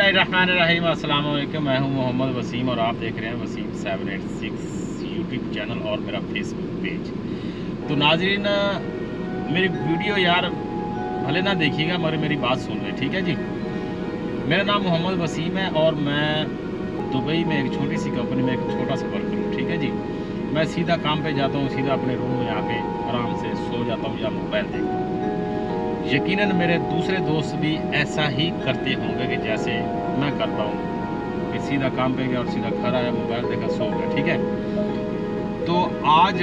बिस्मिल्लाहिर्रहमानिर्रहीम। अस्सलाम वालेकुम। मैं हूं मोहम्मद वसीम और आप देख रहे हैं वसीम 786 यूट्यूब चैनल और मेरा फेसबुक पेज। तो नाज़रीन, मेरी वीडियो यार भले ना देखिएगा मगर मेरी बात सुन रहे, ठीक है जी। मेरा नाम मोहम्मद वसीम है और मैं दुबई में एक छोटी सी कंपनी में एक छोटा सा वर्कर हूँ, ठीक है जी। मैं सीधा काम पे जाता हूँ, सीधा अपने रूम में आके आराम से सो जाता हूँ या मोबाइल देखता हूँ। यकीनन मेरे दूसरे दोस्त भी ऐसा ही करते होंगे कि जैसे मैं करता हूँ कि सीधा काम पे गया और सीधा घर आया, मोबाइल देखा, सो गया, ठीक है। तो आज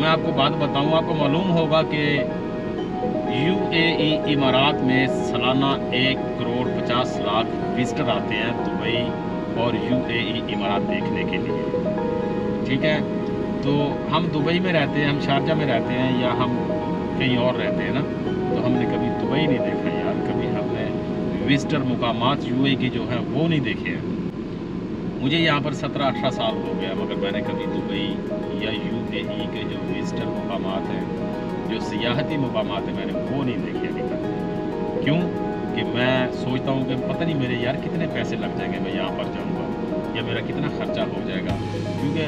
मैं आपको बात बताऊँ, आपको मालूम होगा कि UAE इमारात में सालाना 1,50,00,000 विजिटर आते हैं दुबई और UAE इमारात देखने के लिए, ठीक है। तो हम दुबई में रहते हैं, हम शारजा में रहते हैं या हम कहीं और रहते हैं ना, तो हमने कभी दुबई नहीं देखा यार, कभी हमने विजिटर मुकामात UAE की जो है वो नहीं देखे हैं। मुझे यहाँ पर 17-18 साल हो गया मगर मैंने कभी दुबई या UAE के जो विजिटर मुकामात हैं, जो सियाहती मुकामात हैं, मैंने वो नहीं देखे अभी तक। क्यों कि मैं सोचता हूँ कि पता नहीं मेरे यार कितने पैसे लग जाएंगे, मैं यहाँ पर जाऊँगा या मेरा कितना खर्चा हो जाएगा, क्योंकि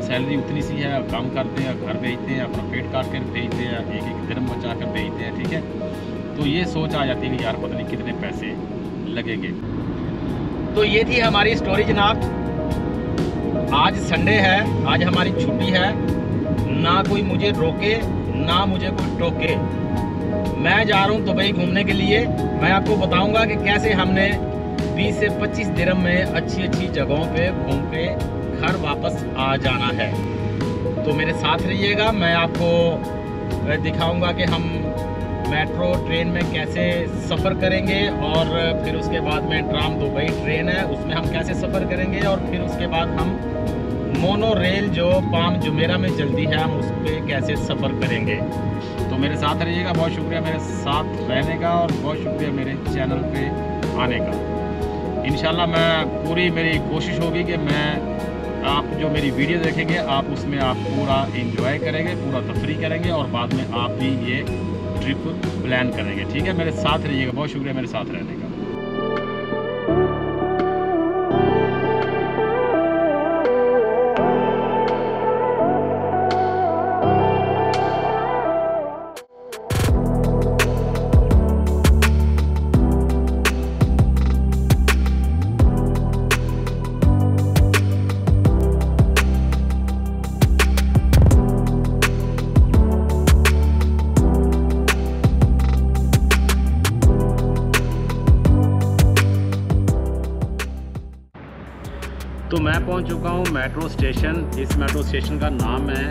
सैलरी उतनी सी है, काम करते हैं, घर भेजते हैं, अपना पेट काट कर भेजते हैं, एक दिरहम बचा कर भेजते हैं, ठीक है। तो ये सोच आ जाती है कि यार पता नहीं कितने पैसे लगेंगे। तो ये थी हमारी स्टोरी जनाब। आज संडे है, आज हमारी छुट्टी है, ना कोई मुझे रोके ना मुझे कोई टोके। मैं जा रहा हूँ दुबई घूमने के लिए। मैं आपको बताऊँगा कि कैसे हमने 20 से 25 दिरहम में अच्छी जगहों पे घूम के घर वापस आ जाना है। तो मेरे साथ रहिएगा, मैं आपको दिखाऊंगा कि हम मेट्रो ट्रेन में कैसे सफ़र करेंगे और फिर उसके बाद में ट्राम दुबई ट्रेन है उसमें हम कैसे सफ़र करेंगे और फिर उसके बाद हम मोनो रेल जो पाम जुमेरा में चलती है हम उस पर कैसे सफ़र करेंगे। तो मेरे साथ रहिएगा। बहुत शुक्रिया मेरे साथ रहने का और बहुत शुक्रिया मेरे चैनल पे आने का। इंशाल्लाह मैं पूरी मेरी कोशिश होगी कि मैं आप जो मेरी वीडियो देखेंगे आप उसमें आप पूरा एंजॉय करेंगे, पूरा तफरी करेंगे और बाद में आप भी ये ट्रिप प्लान करेंगे, ठीक है। मेरे साथ रहिएगा। बहुत शुक्रिया मेरे साथ रहने का। तो मैं पहुंच चुका हूं मेट्रो स्टेशन। इस मेट्रो स्टेशन का नाम है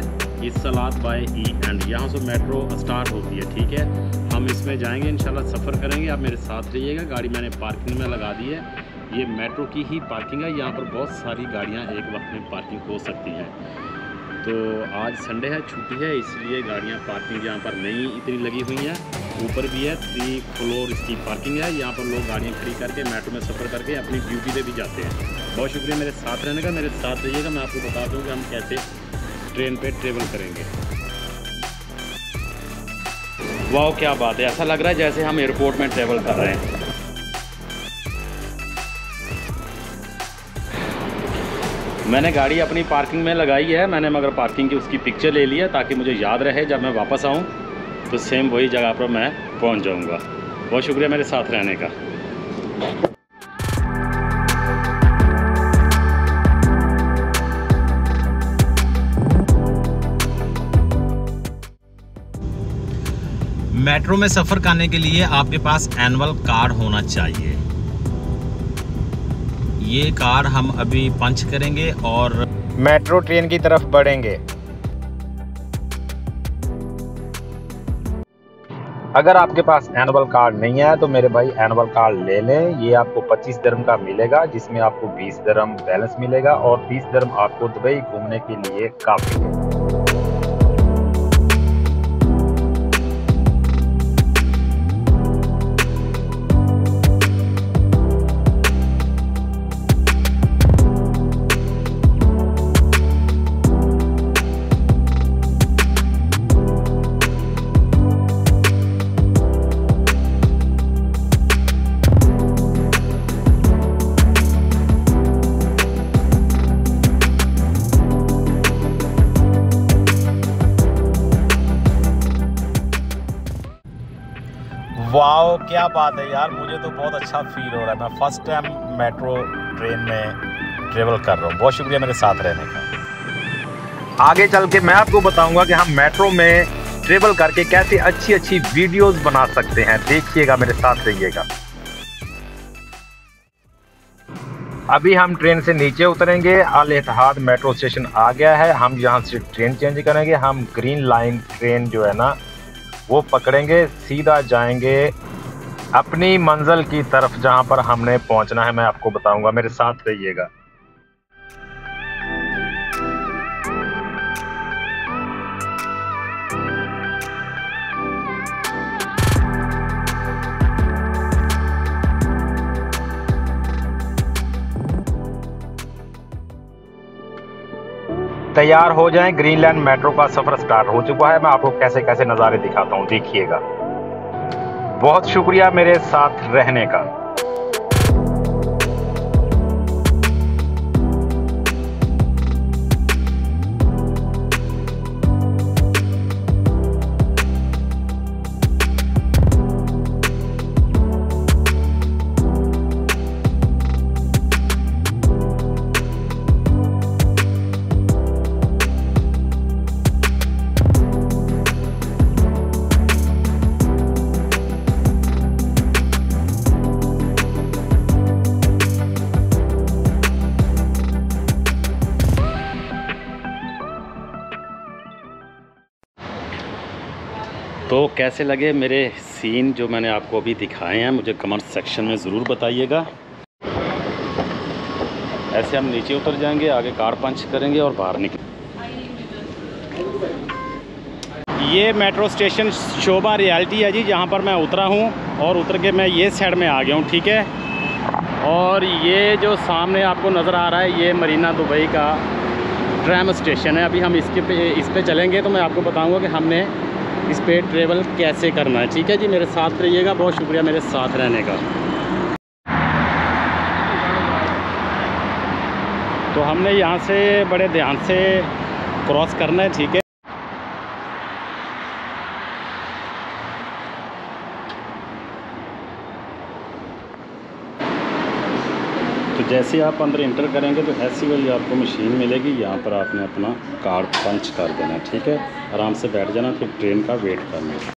इस्सलात बाय ई एंड यहाँ से मेट्रो स्टार्ट होती है, ठीक है। हम इसमें जाएंगे इंशाल्लाह, सफ़र करेंगे। आप मेरे साथ रहिएगा। गाड़ी मैंने पार्किंग में लगा दी है, ये मेट्रो की ही पार्किंग है। यहाँ पर बहुत सारी गाड़ियाँ एक वक्त में पार्किंग हो सकती हैं। तो आज संडे है, छुट्टी है, इसलिए गाड़ियाँ पार्किंग यहाँ पर नहीं इतनी लगी हुई हैं। ऊपर भी है, 3 फ्लोर इसकी पार्किंग है। यहाँ पर लोग गाड़ियाँ खड़ी करके मेट्रो में सफ़र करके अपनी ड्यूटी पे भी जाते हैं। बहुत शुक्रिया मेरे साथ रहने का। मेरे साथ रहिएगा, मैं आपको बता दूँ कि हम कैसे ट्रेन पे ट्रेवल करेंगे। वाह क्या बात है, ऐसा लग रहा है जैसे हम एयरपोर्ट में ट्रेवल कर रहे हैं। मैंने गाड़ी अपनी पार्किंग में लगाई है, मैंने मगर पार्किंग की उसकी पिक्चर ले लिया ताकि मुझे याद रहे जब मैं वापस आऊँ तो सेम वही जगह पर मैं पहुँच जाऊँगा। बहुत शुक्रिया मेरे साथ रहने का। मेट्रो में सफ़र करने के लिए आपके पास एनुअल कार्ड होना चाहिए। ये कार्ड हम अभी पंच करेंगे और मेट्रो ट्रेन की तरफ बढ़ेंगे। अगर आपके पास एनुअल कार्ड नहीं है तो मेरे भाई एनुअल कार्ड ले लें। ये आपको 25 दिरहम का मिलेगा, जिसमें आपको 20 दिरहम बैलेंस मिलेगा और 20 दिरहम आपको दुबई घूमने के लिए काफ़ी है। क्या बात है यार, मुझे तो बहुत अच्छा फील हो रहा है। मैं फर्स्ट टाइम मेट्रो ट्रेन में ट्रेवल कर रहा हूँ। बहुत शुक्रिया मेरे साथ रहने का। आगे चल के मैं आपको बताऊंगा कि हम मेट्रो में ट्रेवल करके कैसे अच्छी अच्छी वीडियोस बना सकते हैं। देखिएगा, मेरे साथ रहिएगा। अभी हम ट्रेन से नीचे उतरेंगे। अल इत्तेहाद मेट्रो स्टेशन आ गया है। हम यहाँ से ट्रेन चेंज करेंगे। हम ग्रीन लाइन ट्रेन जो है ना वो पकड़ेंगे, सीधा जाएंगे अपनी मंजिल की तरफ जहाँ पर हमने पहुँचना है। मैं आपको बताऊंगा, मेरे साथ रहिएगा। तैयार हो जाएं, ग्रीनलैंड मेट्रो का सफर स्टार्ट हो चुका है। मैं आपको कैसे कैसे नज़ारे दिखाता हूं, देखिएगा। बहुत शुक्रिया मेरे साथ रहने का। तो कैसे लगे मेरे सीन जो मैंने आपको अभी दिखाए हैं, मुझे कमेंट सेक्शन में ज़रूर बताइएगा। ऐसे हम नीचे उतर जाएंगे, आगे कार पंच करेंगे और बाहर निकल। ये मेट्रो स्टेशन शोभा रियलिटी है जी, जहाँ पर मैं उतरा हूँ और उतर के मैं ये साइड में आ गया हूँ, ठीक है। और ये जो सामने आपको नज़र आ रहा है, ये मरीना दुबई का ट्रैम स्टेशन है। अभी हम इस पे चलेंगे तो मैं आपको बताऊँगा कि हमने इस पे ट्रेवल कैसे करना है, ठीक है जी। मेरे साथ रहिएगा। बहुत शुक्रिया मेरे साथ रहने का। तो हमने यहाँ से बड़े ध्यान से क्रॉस करना है, ठीक है। तो जैसे आप अंदर इंटर करेंगे तो ऐसी वाली आपको मशीन मिलेगी। यहाँ पर आपने अपना कार्ड पंच कर देना, ठीक है। आराम से बैठ जाना, फिर ट्रेन का वेट करना।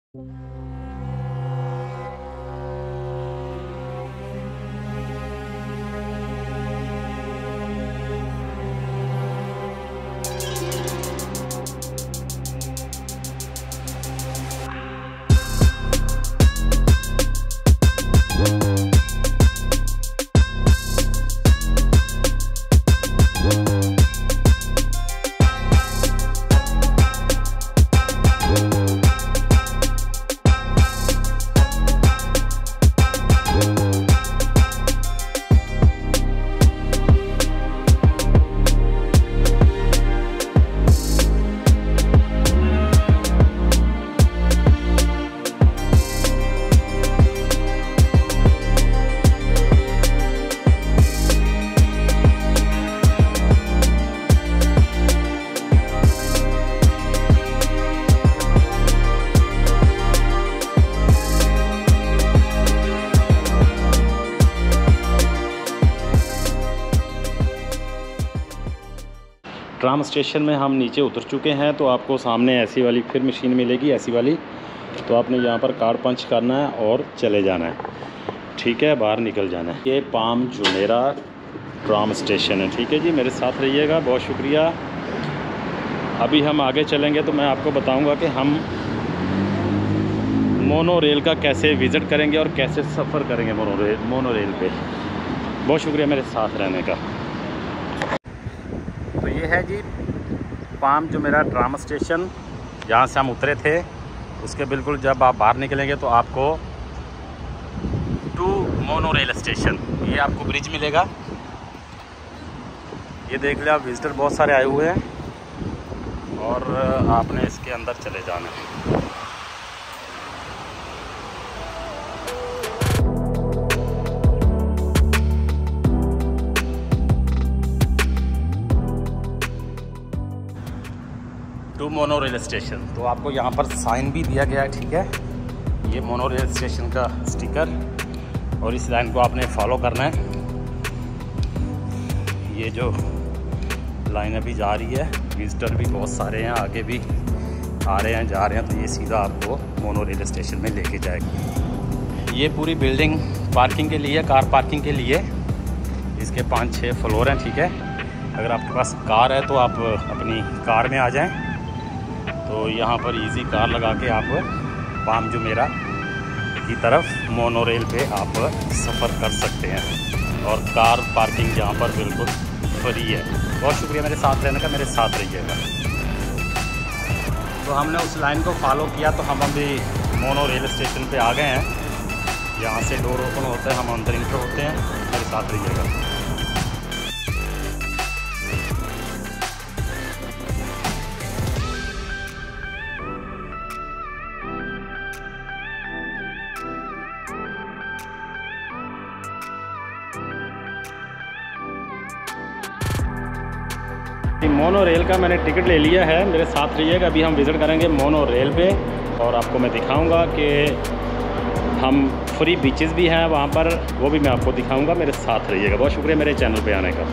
ट्राम स्टेशन में हम नीचे उतर चुके हैं। तो आपको सामने ऐसी वाली फिर मशीन मिलेगी, ऐसी वाली। तो आपने यहाँ पर कार्ड पंच करना है और चले जाना है, ठीक है। बाहर निकल जाना है। ये पाम जुमेरा ट्राम स्टेशन है, ठीक है जी। मेरे साथ रहिएगा। बहुत शुक्रिया। अभी हम आगे चलेंगे तो मैं आपको बताऊँगा कि हम मोनो रेल का कैसे विज़िट करेंगे और कैसे सफ़र करेंगे मोनो रेल पे। बहुत शुक्रिया मेरे साथ रहने का। तो ये है जी पाम जुमेरा ट्राम स्टेशन, जहाँ से हम उतरे थे। उसके बिल्कुल जब आप बाहर निकलेंगे तो आपको टू मोनो रेल स्टेशन, ये आपको ब्रिज मिलेगा। ये देख लिया, विजिटर बहुत सारे आए हुए हैं और आपने इसके अंदर चले जाना है। To monorail station. तो आपको यहाँ पर साइन भी दिया गया है, ठीक है। ये मोनो रेल स्टेशन का स्टिकर, और इस लाइन को आपने फॉलो करना है। ये जो लाइन अभी जा रही है, विजिटर भी बहुत सारे हैं, आगे भी आ रहे हैं जा रहे हैं, तो ये सीधा आपको मोनो रेल स्टेशन में लेके जाएगी। ये पूरी बिल्डिंग पार्किंग के लिए, कार पार्किंग के लिए, इसके 5-6 फ्लोर हैं, ठीक है। अगर आपके पास कार है तो आप अपनी कार में आ जाएं, तो यहाँ पर इजी कार लगा के आप पाम जुमेरा की तरफ मोनो रेल पे आप सफ़र कर सकते हैं, और कार पार्किंग यहाँ पर बिल्कुल फ्री है। बहुत शुक्रिया मेरे साथ रहने का, मेरे साथ रहिएगा। तो हमने उस लाइन को फॉलो किया, तो हम अभी मोनो रेल स्टेशन पे आ गए हैं। यहाँ से डोर ओपन होता है, हम अंदर इंटर होते हैं, मेरे साथ रहिएगा। मोनो रेल का मैंने टिकट ले लिया है, मेरे साथ रहिएगा। अभी हम विज़िट करेंगे मोनो रेल पे, और आपको मैं दिखाऊंगा कि हम फ्री बीचेस भी हैं वहाँ पर, वो भी मैं आपको दिखाऊंगा। मेरे साथ रहिएगा। बहुत शुक्रिया मेरे चैनल पे आने का।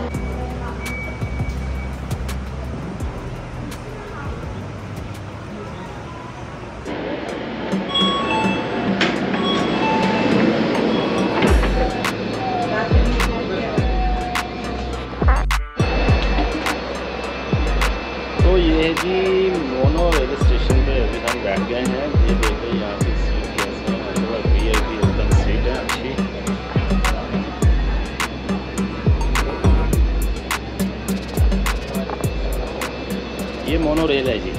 तो ये जी मोनो रेल स्टेशन पे अभी हम बैठ गए हैं। ये देखिए यहाँ की सीट कैसी है, VIP एकदम सीट है अच्छी। ये मोनो रेल है जी।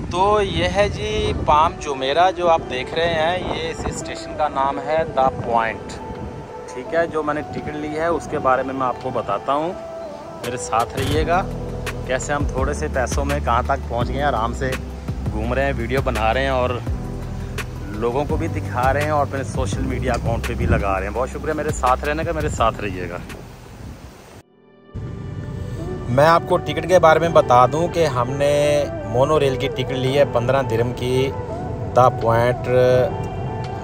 तो ये है जी पाम जुमेरा जो आप देख रहे हैं, ये इस स्टेशन का नाम है द पॉइंट, ठीक है। जो मैंने टिकट ली है उसके बारे में मैं आपको बताता हूँ, मेरे साथ रहिएगा। कैसे हम थोड़े से पैसों में कहाँ तक पहुँच गए हैं, आराम से घूम रहे हैं, वीडियो बना रहे हैं, और लोगों को भी दिखा रहे हैं, और अपने सोशल मीडिया अकाउंट पे भी लगा रहे हैं। बहुत शुक्रिया मेरे साथ रहने का, मेरे साथ रहिएगा। मैं आपको टिकट के बारे में बता दूं कि हमने मोनो रेल की टिकट ली है 15 दिरहम की। The point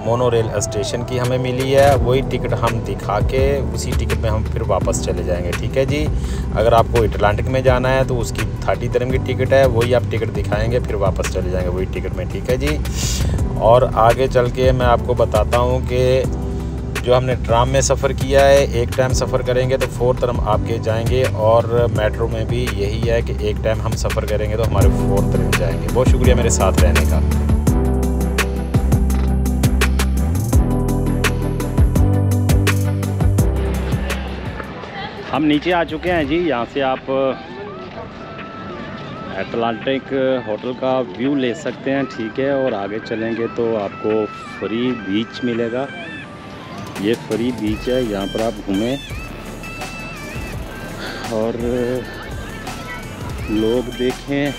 mono rail station की हमें मिली है। वही टिकट हम दिखा के उसी टिकट में हम फिर वापस चले जाएंगे, ठीक है जी। अगर आपको अटलांटिक में जाना है तो उसकी 30 दिरहम की टिकट है, वही आप टिकट दिखाएंगे फिर वापस चले जाएंगे वही टिकट में, ठीक है जी। और आगे चल के मैं आपको बताता हूँ कि जो हमने ट्राम में सफ़र किया है, एक टाइम सफ़र करेंगे तो 4 दिरहम आपके जाएंगे, और मेट्रो में भी यही है कि एक टाइम हम सफ़र करेंगे तो हमारे 4 दिरहम जाएंगे। बहुत शुक्रिया मेरे साथ रहने का। हम नीचे आ चुके हैं जी। यहाँ से आप अटलांटिक होटल का व्यू ले सकते हैं, ठीक है। और आगे चलेंगे तो आपको फ्री बीच मिलेगा। ये फ्री बीच है, यहाँ पर आप घूमें और लोग देखें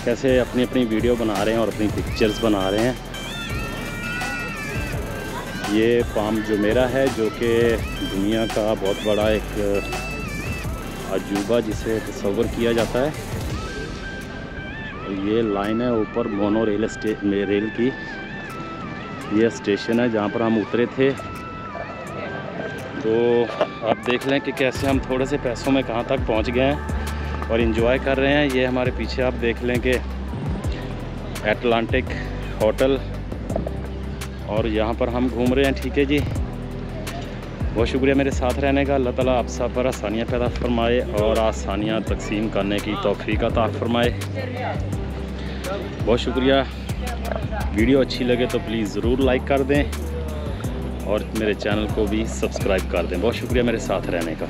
कैसे अपनी अपनी वीडियो बना रहे हैं और अपनी पिक्चर्स बना रहे हैं। ये पाम जुमेरा है जो कि दुनिया का बहुत बड़ा एक अजूबा जिसे तस्वर किया जाता है। ये लाइन है ऊपर मोनो रेल की। ये स्टेशन है जहाँ पर हम उतरे थे। तो आप देख लें कि कैसे हम थोड़े से पैसों में कहाँ तक पहुँच गए हैं और एंजॉय कर रहे हैं। ये हमारे पीछे आप देख लें कि अटलांटिक होटल, और यहाँ पर हम घूम रहे हैं, ठीक है जी। बहुत शुक्रिया मेरे साथ रहने का। अल्लाह ताला आप सब पर आसानियाँ पैदा फरमाए और आसानियाँ तकसीम करने की तौफीक अता फरमाए। बहुत शुक्रिया। वीडियो अच्छी लगे तो प्लीज़ ज़रूर लाइक कर दें और मेरे चैनल को भी सब्सक्राइब कर दें। बहुत शुक्रिया मेरे साथ रहने का।